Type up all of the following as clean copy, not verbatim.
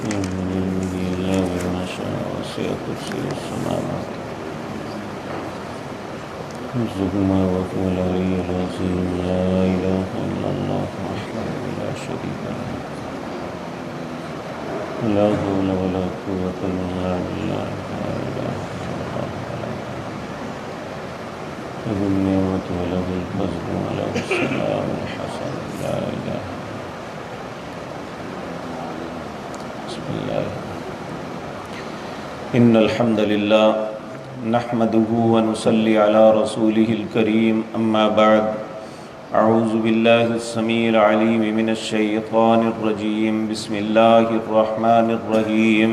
من يهده الله فلا شاء وسع كرسيه السماوات يرزق ما وهو العلي العظيم لا إله إلا الله وحده لا شريك له لا حول ولا قوة إلا بالله لا إله إلا الله له النعمة وله الفضل وله الثناء الحسن لا إله بسم الله إن الحمد لله نحمده ونصلي على رسوله الكريم أما بعد أعوذ بالله السميع العليم من الشيطان الرجيم بسم الله الرحمن الرحيم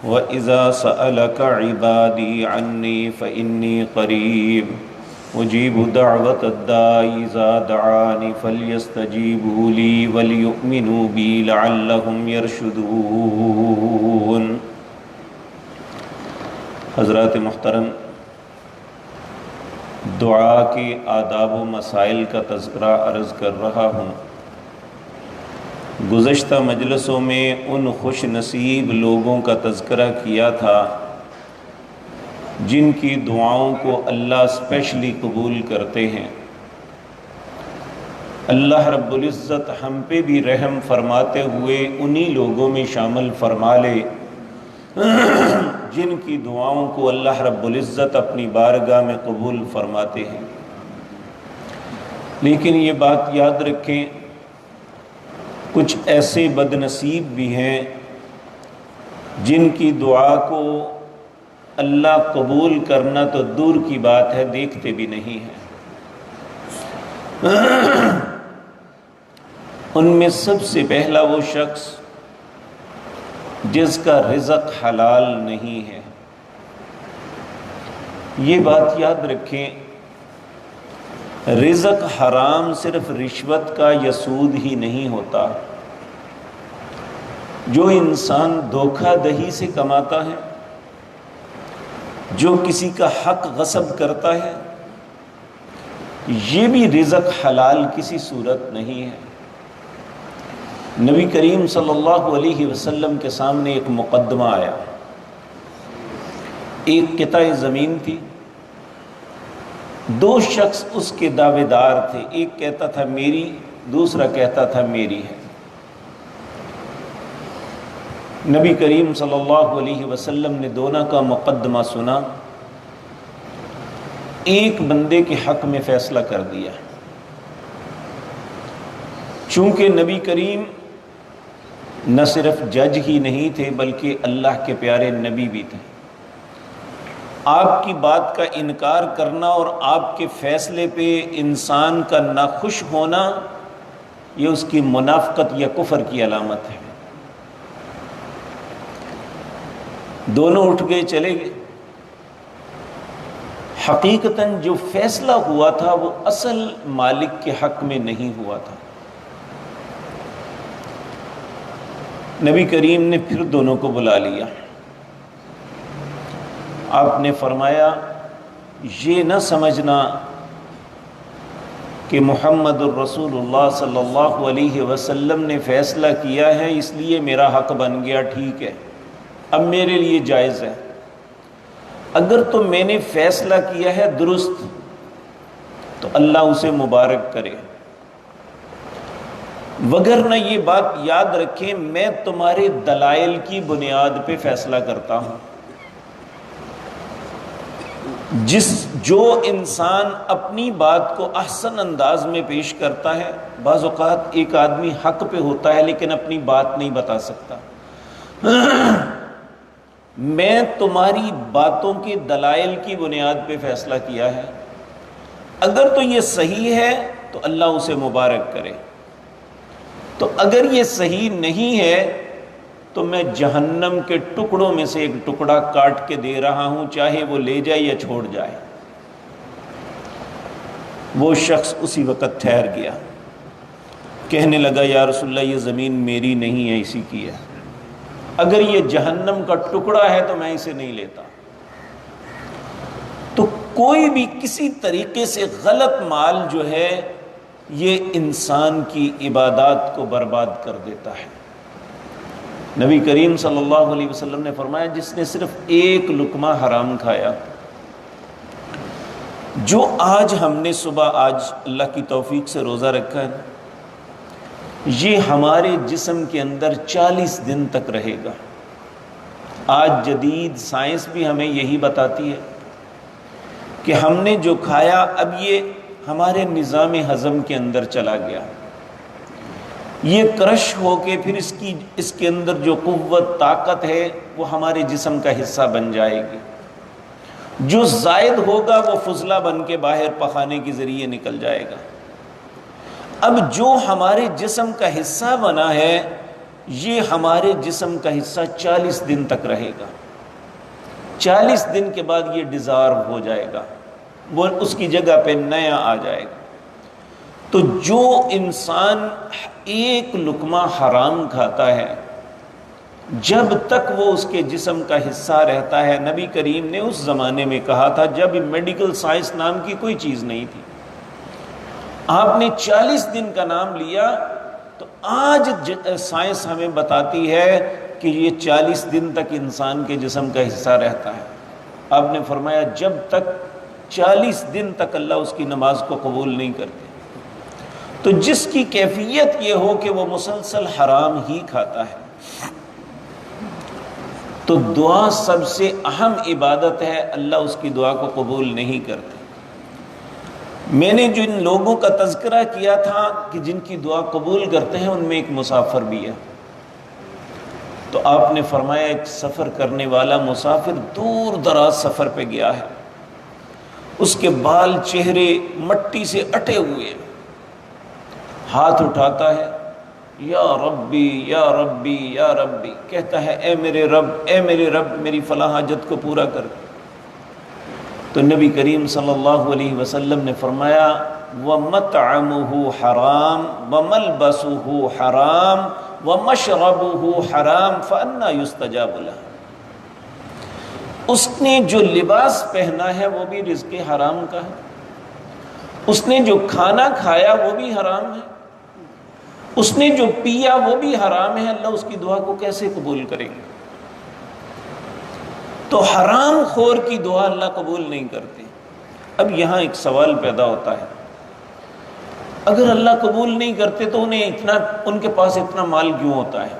وإذا سألك عبادي عني فإني قريب أجيب دعوة الداعي إذا دعاني فليستجيبوا لي وليؤمنوا بي لعلهم يرشدون۔ حضرات محترم، دعا کے آداب و مسائل کا تذکرہ عرض کر رہا ہوں۔ گزشتہ مجلسوں میں ان خوش نصیب لوگوں کا تذکرہ کیا تھا جن کی دعاؤں کو اللہ اسپیشلی قبول کرتے ہیں۔ اللہ رب العزت ہم پہ بھی رحم فرماتے ہوئے انہی لوگوں میں شامل فرما لے جن کی دعاؤں کو اللہ رب العزت اپنی بارگاہ میں قبول فرماتے ہیں۔ لیکن یہ بات یاد رکھیں، کچھ ایسے بد نصیب بھی ہیں جن کی دعا کو اللہ قبول کرنا تو دور کی بات ہے، دیکھتے بھی نہیں ہیں۔ ان میں سب سے پہلا وہ شخص جس کا رزق حلال نہیں ہے۔ یہ بات یاد رکھیں، رزق حرام صرف رشوت کا یا سود ہی نہیں ہوتا۔ جو انسان دھوکہ دہی سے کماتا ہے، جو کسی کا حق غصب کرتا ہے، یہ بھی رزق حلال کسی صورت نہیں ہے۔ نبی کریم صلی اللہ علیہ وسلم کے سامنے ایک مقدمہ آیا۔ ایک قطع زمین تھی، دو شخص اس کے دعوے دار تھے، ایک کہتا تھا میری، دوسرا کہتا تھا میری ہے۔ نبی کریم صلی اللہ علیہ وسلم نے دونوں کا مقدمہ سنا، ایک بندے کے حق میں فیصلہ کر دیا۔ چونکہ نبی کریم نہ صرف جج ہی نہیں تھے بلکہ اللہ کے پیارے نبی بھی تھے۔ آپ کی بات کا انکار کرنا اور آپ کے فیصلے پہ انسان کا ناخوش ہونا، یہ اس کی منافقت یا کفر کی علامت ہے۔ دونوں اٹھ گئے، چلے گئے۔ حقیقتاً جو فیصلہ ہوا تھا وہ اصل مالک کے حق میں نہیں ہوا تھا۔ نبی کریم نے پھر دونوں کو بلا لیا۔ آپ نے فرمایا یہ نہ سمجھنا کہ محمد الرسول اللہ صلی اللہ علیہ وسلم نے فیصلہ کیا ہے اس لیے میرا حق بن گیا، ٹھیک ہے، اب میرے لیے جائز ہے۔ اگر تو میں نے فیصلہ کیا ہے درست تو اللہ اسے مبارک کرے، وگرنہ یہ بات یاد رکھیں میں تمہارے دلائل کی بنیاد پہ فیصلہ کرتا ہوں۔ جو انسان اپنی بات کو احسن انداز میں پیش کرتا ہے، بعض اوقات ایک آدمی حق پہ ہوتا ہے لیکن اپنی بات نہیں بتا سکتا۔ میں تمہاری باتوں کے دلائل کی بنیاد پہ فیصلہ کیا ہے، اگر تو یہ صحیح ہے تو اللہ اسے مبارک کرے، تو اگر یہ صحیح نہیں ہے تو میں جہنم کے ٹکڑوں میں سے ایک ٹکڑا کاٹ کے دے رہا ہوں، چاہے وہ لے جائے یا چھوڑ جائے۔ وہ شخص اسی وقت ٹھہر گیا، کہنے لگا یا رسول اللہ یہ زمین میری نہیں ہے، اسی کی ہے، اگر یہ جہنم کا ٹکڑا ہے تو میں اسے نہیں لیتا۔ تو کوئی بھی کسی طریقے سے غلط مال جو ہے یہ انسان کی عبادات کو برباد کر دیتا ہے۔ نبی کریم صلی اللہ علیہ وسلم نے فرمایا جس نے صرف ایک لقمہ حرام کھایا، جو آج ہم نے صبح آج اللہ کی توفیق سے روزہ رکھا ہے، یہ ہمارے جسم کے اندر 40 دن تک رہے گا۔ آج جدید سائنس بھی ہمیں یہی بتاتی ہے کہ ہم نے جو کھایا اب یہ ہمارے نظام ہضم کے اندر چلا گیا، یہ کرش ہو کے پھر اس کے اندر جو قوت طاقت ہے وہ ہمارے جسم کا حصہ بن جائے گی، جو زائد ہوگا وہ فضلہ بن کے باہر پخانے کے ذریعے نکل جائے گا۔ اب جو ہمارے جسم کا حصہ بنا ہے یہ ہمارے جسم کا حصہ 40 دن تک رہے گا، 40 دن کے بعد یہ ڈیزارو ہو جائے گا، وہ اس کی جگہ پہ نیا آ جائے گا۔ تو جو انسان ایک لقمہ حرام کھاتا ہے جب تک وہ اس کے جسم کا حصہ رہتا ہے، نبی کریم نے اس زمانے میں کہا تھا جب میڈیکل سائنس نام کی کوئی چیز نہیں تھی، آپ نے 40 دن کا نام لیا، تو آج سائنس ہمیں بتاتی ہے کہ یہ 40 دن تک انسان کے جسم کا حصہ رہتا ہے۔ آپ نے فرمایا جب تک 40 دن تک اللہ اس کی نماز کو قبول نہیں کرتے۔ تو جس کی کیفیت یہ ہو کہ وہ مسلسل حرام ہی کھاتا ہے، تو دعا سب سے اہم عبادت ہے، اللہ اس کی دعا کو قبول نہیں کرتے۔ میں نے جن لوگوں کا تذکرہ کیا تھا کہ جن کی دعا قبول کرتے ہیں ان میں ایک مسافر بھی ہے، تو آپ نے فرمایا ایک سفر کرنے والا مسافر دور دراز سفر پہ گیا ہے، اس کے بال چہرے مٹی سے اٹے ہوئے ہیں، ہاتھ اٹھاتا ہے یا ربی یا ربی یا ربی، کہتا ہے اے میرے رب میری فلاں حاجت کو پورا کر۔ تو نبی کریم صلی اللہ علیہ وسلم نے فرمایا وَمَطْعَمُهُ حرام وَمَلْبَسُهُ حرام وَمَشْرَبُهُ حرام فَأَنَّى يُسْتَجَابُ لَهُ، اس نے جو لباس پہنا ہے وہ بھی رزق حرام کا ہے، اس نے جو کھانا کھایا وہ بھی حرام ہے، اس نے جو پیا وہ بھی حرام ہے، اللہ اس کی دعا کو کیسے قبول کرے گا؟ تو حرام خور کی دعا اللہ قبول نہیں کرتے۔ اب یہاں ایک سوال پیدا ہوتا ہے، اگر اللہ قبول نہیں کرتے تو ان کے پاس اتنا مال کیوں ہوتا ہے؟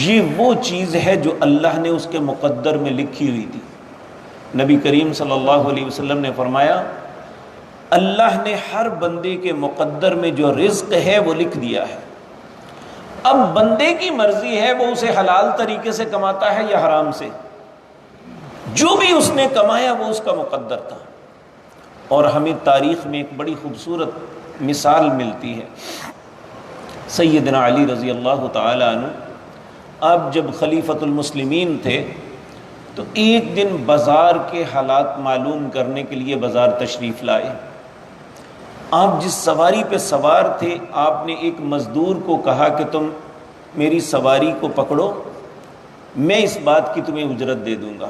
یہ وہ چیز ہے جو اللہ نے اس کے مقدر میں لکھی ہوئی تھی۔ نبی کریم صلی اللہ علیہ وسلم نے فرمایا اللہ نے ہر بندے کے مقدر میں جو رزق ہے وہ لکھ دیا ہے، اب بندے کی مرضی ہے وہ اسے حلال طریقے سے کماتا ہے یا حرام سے، جو بھی اس نے کمایا وہ اس کا مقدر تھا۔ اور ہمیں تاریخ میں ایک بڑی خوبصورت مثال ملتی ہے، سیدنا علی رضی اللہ تعالی عنہ آپ جب خلیفۃ المسلمین تھے تو ایک دن بازار کے حالات معلوم کرنے کے لیے بازار تشریف لائے۔ آپ جس سواری پہ سوار تھے آپ نے ایک مزدور کو کہا کہ تم میری سواری کو پکڑو، میں اس بات کی تمہیں اجرت دے دوں گا،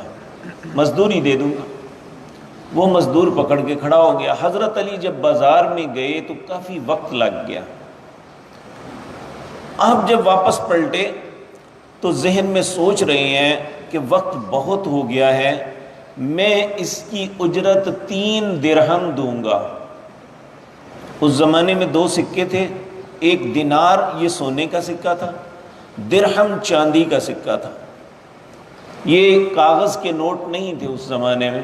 مزدوری دے دوں گا۔ وہ مزدور پکڑ کے کھڑا ہو گیا۔ حضرت علی جب بازار میں گئے تو کافی وقت لگ گیا۔ آپ جب واپس پلٹے تو ذہن میں سوچ رہے ہیں کہ وقت بہت ہو گیا ہے، میں اس کی اجرت 3 درہم دوں گا۔ اس زمانے میں 2 سکے تھے، ایک دینار یہ سونے کا سکہ تھا، درہم چاندی کا سکہ تھا، یہ کاغذ کے نوٹ نہیں تھے اس زمانے میں۔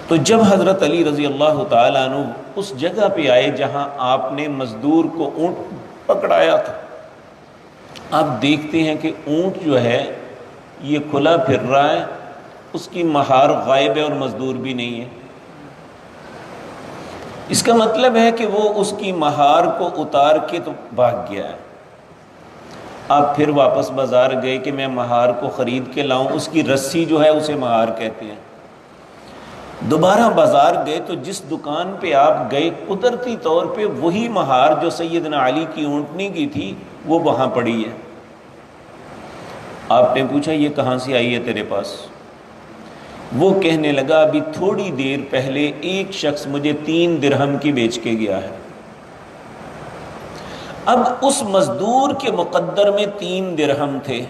تو جب حضرت علی رضی اللہ تعالیٰ عنہ اس جگہ پہ آئے جہاں آپ نے مزدور کو اونٹ پکڑایا تھا، آپ دیکھتے ہیں کہ اونٹ جو ہے یہ کھلا پھر رہا ہے، اس کی مہار غائب ہے اور مزدور بھی نہیں ہے۔ اس کا مطلب ہے کہ وہ اس کی مہار کو اتار کے تو بھاگ گیا ہے۔ آپ پھر واپس بازار گئے کہ میں مہار کو خرید کے لاؤں، اس کی رسی جو ہے اسے مہار کہتے ہیں۔ دوبارہ بازار گئے تو جس دکان پہ آپ گئے قدرتی طور پہ وہی مہار جو سیدنا علی کی اونٹنی کی تھی وہ وہاں پڑی ہے۔ آپ نے پوچھا یہ کہاں سے آئی ہے تیرے پاس؟ وہ کہنے لگا ابھی تھوڑی دیر پہلے ایک شخص مجھے 3 درہم کی بیچ کے گیا ہے۔ اب اس مزدور کے مقدر میں 3 درہم تھے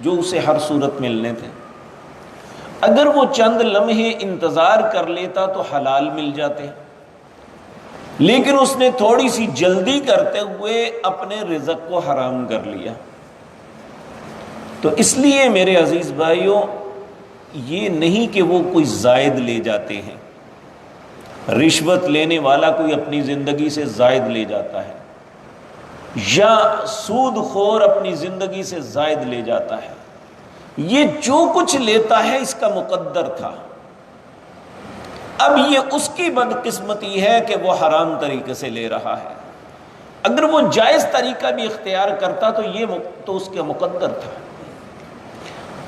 جو اسے ہر صورت ملنے تھے. اگر وہ چند لمحے انتظار کر لیتا تو حلال مل جاتے، لیکن اس نے تھوڑی سی جلدی کرتے ہوئے اپنے رزق کو حرام کر لیا. تو اس لیے میرے عزیز بھائیوں، یہ نہیں کہ وہ کوئی زائد لے جاتے ہیں. رشوت لینے والا کوئی اپنی زندگی سے زائد لے جاتا ہے، یا سود خور اپنی زندگی سے زائد لے جاتا ہے. یہ جو کچھ لیتا ہے اس کا مقدر تھا. اب یہ اس کی بدقسمتی ہے کہ وہ حرام طریقے سے لے رہا ہے. اگر وہ جائز طریقہ بھی اختیار کرتا تو اس کا مقدر تھا.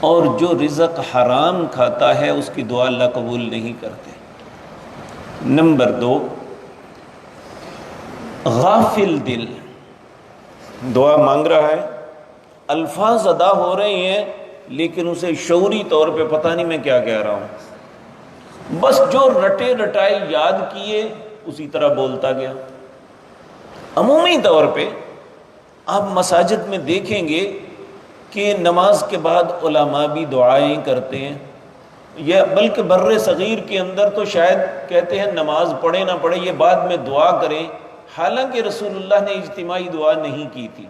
اور جو رزق حرام کھاتا ہے اس کی دعا اللہ قبول نہیں کرتے. نمبر 2، غافل دل دعا مانگ رہا ہے، الفاظ ادا ہو رہے ہیں لیکن اسے شعوری طور پہ پتہ نہیں میں کیا کہہ رہا ہوں، بس جو رٹے رٹائے یاد کیے اسی طرح بولتا گیا. عمومی طور پہ آپ مساجد میں دیکھیں گے کہ نماز کے بعد علماء بھی دعائیں کرتے ہیں، یا بلکہ بر صغیر کے اندر تو شاید کہتے ہیں نماز پڑھے نہ پڑھے یہ بعد میں دعا کریں، حالانکہ رسول اللہ نے اجتماعی دعا نہیں کی تھی.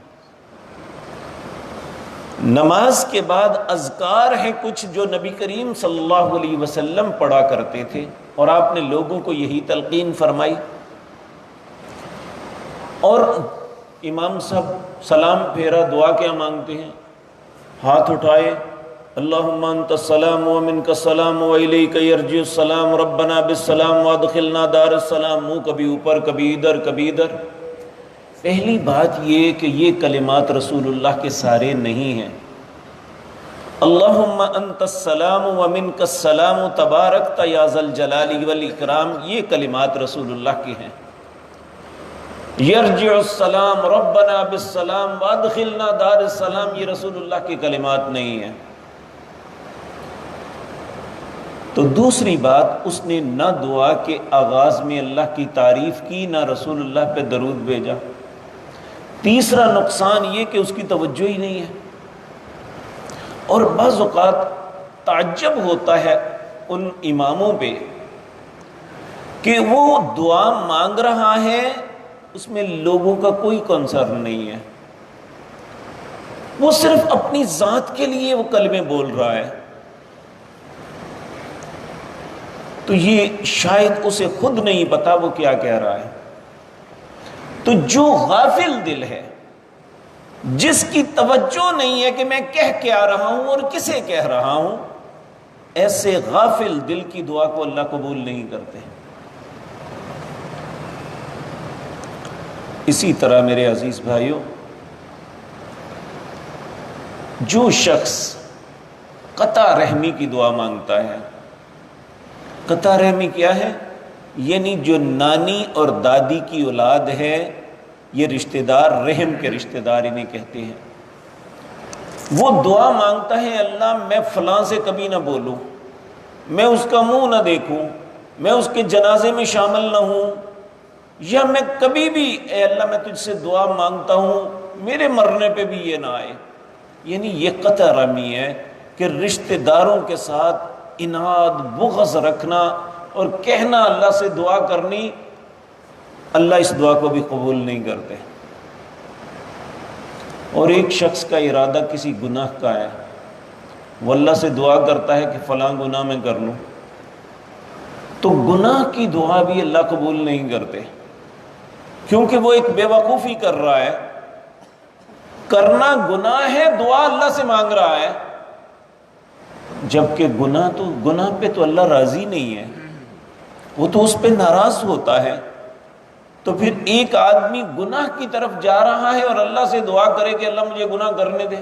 نماز کے بعد اذکار ہیں کچھ جو نبی کریم صلی اللہ علیہ وسلم پڑھا کرتے تھے، اور آپ نے لوگوں کو یہی تلقین فرمائی. اور امام صاحب سلام پھیرا، دعا کیا مانگتے ہیں؟ ہاتھ اٹھائے، اللہم انت السلام ومنک السلام والیک یرجع السلام ربنا بالسلام وادخلنا دار السلام. منہ کبھی اوپر کبھی ادھر کبھی ادھر. پہلی بات یہ کہ یہ کلمات رسول اللہ کے سارے نہیں ہیں. اللہم انت السلام ومنک السلام تبارکت یا ذا الجلال والاکرام، یہ کلمات رسول اللہ کی ہیں. یرجع السلام ربنا بالسلام وادخلنا دار السلام، یہ رسول اللہ کی کلمات نہیں ہیں. تو دوسری بات، اس نے نہ دعا کے آغاز میں اللہ کی تعریف کی، نہ رسول اللہ پہ درود بھیجا. تیسرا نقصان یہ کہ اس کی توجہ ہی نہیں ہے. اور بعض اوقات تعجب ہوتا ہے ان اماموں پہ کہ وہ دعا مانگ رہا ہے، اس میں لوگوں کا کوئی کنسرن نہیں ہے، وہ صرف اپنی ذات کے لیے وہ کلمے بول رہا ہے. تو یہ شاید اسے خود نہیں پتا وہ کیا کہہ رہا ہے. تو جو غافل دل ہے، جس کی توجہ نہیں ہے کہ میں کہہ کیا رہا ہوں اور کسے کہہ رہا ہوں، ایسے غافل دل کی دعا کو اللہ قبول نہیں کرتے. اسی طرح میرے عزیز بھائیوں، جو شخص قطع رحمی کی دعا مانگتا ہے، قطع رحمی کیا ہے؟ یعنی جو نانی اور دادی کی اولاد ہے، یہ رشتہ دار، رحم کے رشتہ دار انہیں کہتے ہیں. وہ دعا مانگتا ہے، اللہ میں فلاں سے کبھی نہ بولوں، میں اس کا منہ نہ دیکھوں، میں اس کے جنازے میں شامل نہ ہوں، یا میں کبھی بھی، اے اللہ میں تجھ سے دعا مانگتا ہوں میرے مرنے پہ بھی یہ نہ آئے. یعنی یہ قطع رحمی ہے کہ رشتہ داروں کے ساتھ اناد، بغض رکھنا اور کہنا اللہ سے دعا کرنی، اللہ اس دعا کو بھی قبول نہیں کرتے. اور ایک شخص کا ارادہ کسی گناہ کا ہے، وہ اللہ سے دعا کرتا ہے کہ فلاں گناہ میں کر لوں، تو گناہ کی دعا بھی اللہ قبول نہیں کرتے، کیونکہ وہ ایک بے وقوفی کر رہا ہے. کرنا گناہ ہے، دعا اللہ سے مانگ رہا ہے، جبکہ گناہ پہ تو اللہ راضی نہیں ہے، وہ تو اس پہ ناراض ہوتا ہے. تو پھر ایک آدمی گناہ کی طرف جا رہا ہے اور اللہ سے دعا کرے کہ اللہ مجھے گناہ کرنے دے،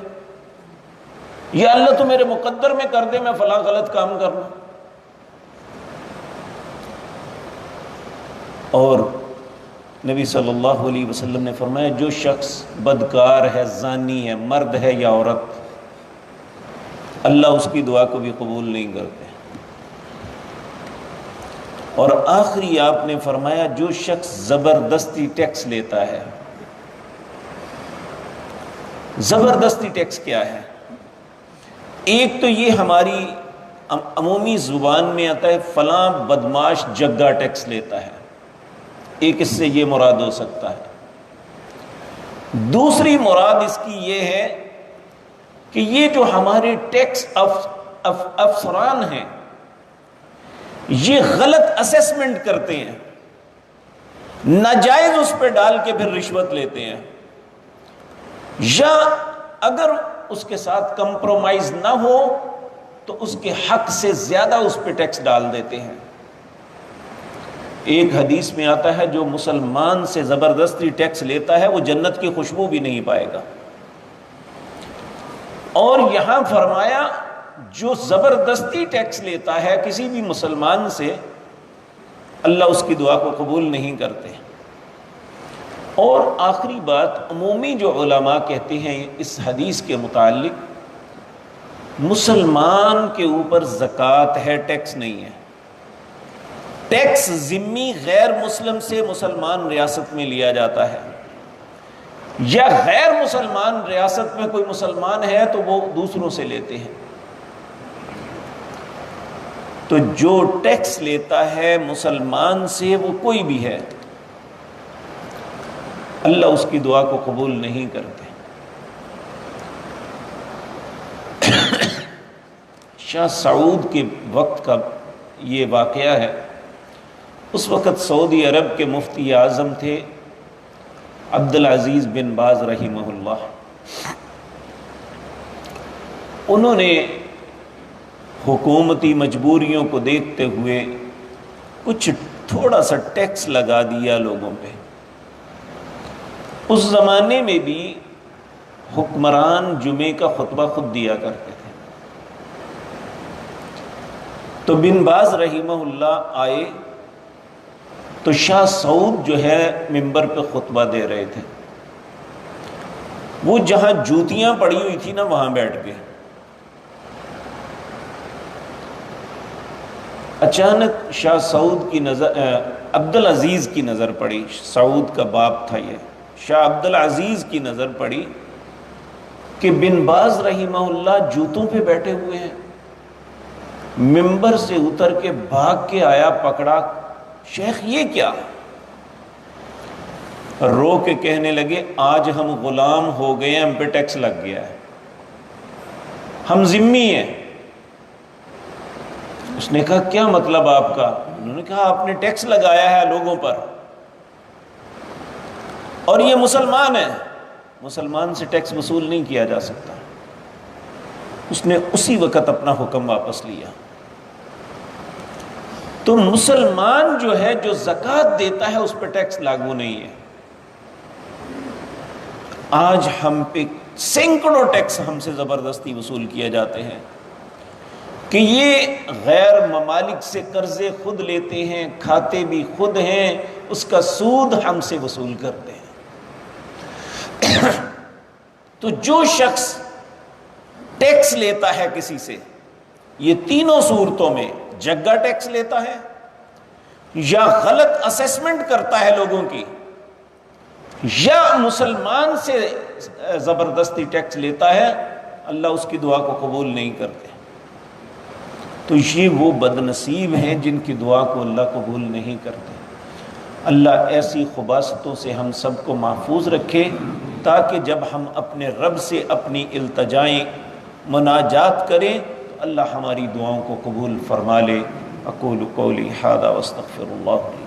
یا اللہ تو میرے مقدر میں کر دے میں فلاں غلط کام کر لوں. اور نبی صلی اللہ علیہ وسلم نے فرمایا، جو شخص بدکار ہے، زانی ہے، مرد ہے یا عورت، اللہ اس کی دعا کو بھی قبول نہیں کرتے. اور آخری آپ نے فرمایا، جو شخص زبردستی ٹیکس لیتا ہے، زبردستی ٹیکس کیا ہے؟ ایک تو یہ ہماری عمومی زبان میں آتا ہے فلاں بدماش جگہ ٹیکس لیتا ہے، ایک اس سے یہ مراد ہو سکتا ہے۔ دوسری مراد اس کی یہ ہے کہ یہ جو ہمارے ٹیکس افسران ہیں یہ غلط اسیسمنٹ کرتے ہیں، ناجائز اس پہ ڈال کے پھر رشوت لیتے ہیں، یا اگر اس کے ساتھ کمپرومائز نہ ہو تو اس کے حق سے زیادہ اس پہ ٹیکس ڈال دیتے ہیں۔ ایک حدیث میں آتا ہے جو مسلمان سے زبردستی ٹیکس لیتا ہے وہ جنت کی خوشبو بھی نہیں پائے گا، اور یہاں فرمایا جو زبردستی ٹیکس لیتا ہے کسی بھی مسلمان سے، اللہ اس کی دعا کو قبول نہیں کرتے۔ اور آخری بات، عمومی جو علماء کہتے ہیں اس حدیث کے متعلق، مسلمان کے اوپر زکوٰۃ ہے، ٹیکس نہیں ہے۔ ٹیکس ذمی غیر مسلم سے مسلمان ریاست میں لیا جاتا ہے، یا غیر مسلمان ریاست میں کوئی مسلمان ہے تو وہ دوسروں سے لیتے ہیں۔ تو جو ٹیکس لیتا ہے مسلمان سے وہ کوئی بھی ہے، اللہ اس کی دعا کو قبول نہیں کرتے۔ شاہ سعود کے وقت کا یہ واقعہ ہے، اس وقت سعودی عرب کے مفتی اعظم تھے عبدالعزیز بن باز رحمہ اللہ۔ انہوں نے حکومتی مجبوریوں کو دیکھتے ہوئے کچھ تھوڑا سا ٹیکس لگا دیا لوگوں پہ۔ اس زمانے میں بھی حکمران جمعے کا خطبہ خود دیا کرتے تھے، تو بن باز رحمہ اللہ آئے تو شاہ سعود جو ہے منبر پہ خطبہ دے رہے تھے، وہ جہاں جوتیاں پڑی ہوئی تھی نا وہاں بیٹھ گئے۔ اچانک شاہ سعود کی نظر عبدالعزیز کی نظر پڑی، سعود کا باپ تھا یہ، شاہ عبدالعزیز کی نظر پڑی کہ بن باز رحمہ اللہ جوتوں پہ بیٹھے ہوئے ہیں۔ منبر سے اتر کے بھاگ کے آیا، پکڑا، شیخ یہ کیا؟ رو کے کہنے لگے آج ہم غلام ہو گئے ہیں، ہم پہ ٹیکس لگ گیا ہے، ہم ذمی ہیں۔ اس نے کہا کیا مطلب آپ کا؟ انہوں نے کہا آپ نے ٹیکس لگایا ہے لوگوں پر، اور یہ مسلمان ہے، مسلمان سے ٹیکس وصول نہیں کیا جا سکتا۔ اس نے اسی وقت اپنا حکم واپس لیا۔ تو مسلمان جو ہے جو زکوٰۃ دیتا ہے اس پہ ٹیکس لاگو نہیں ہے۔ آج ہم پہ سینکڑوں ٹیکس ہم سے زبردستی وصول کیے جاتے ہیں کہ یہ غیر ممالک سے قرضے خود لیتے ہیں، کھاتے بھی خود ہیں، اس کا سود ہم سے وصول کرتے ہیں۔ تو جو شخص ٹیکس لیتا ہے کسی سے، یہ تینوں صورتوں میں جگہ ٹیکس لیتا ہے، یا غلط اسیسمنٹ کرتا ہے لوگوں کی، یا مسلمان سے زبردستی ٹیکس لیتا ہے، اللہ اس کی دعا کو قبول نہیں کرتے۔ تو یہ وہ بد نصیب ہیں جن کی دعا کو اللہ قبول نہیں کرتے۔ اللہ ایسی خباثتوں سے ہم سب کو محفوظ رکھے تاکہ جب ہم اپنے رب سے اپنی التجائیں مناجات کریں تو اللہ ہماری دعاؤں کو قبول فرما لے۔ اقول قولی ھذا واستغفر اللہ لی۔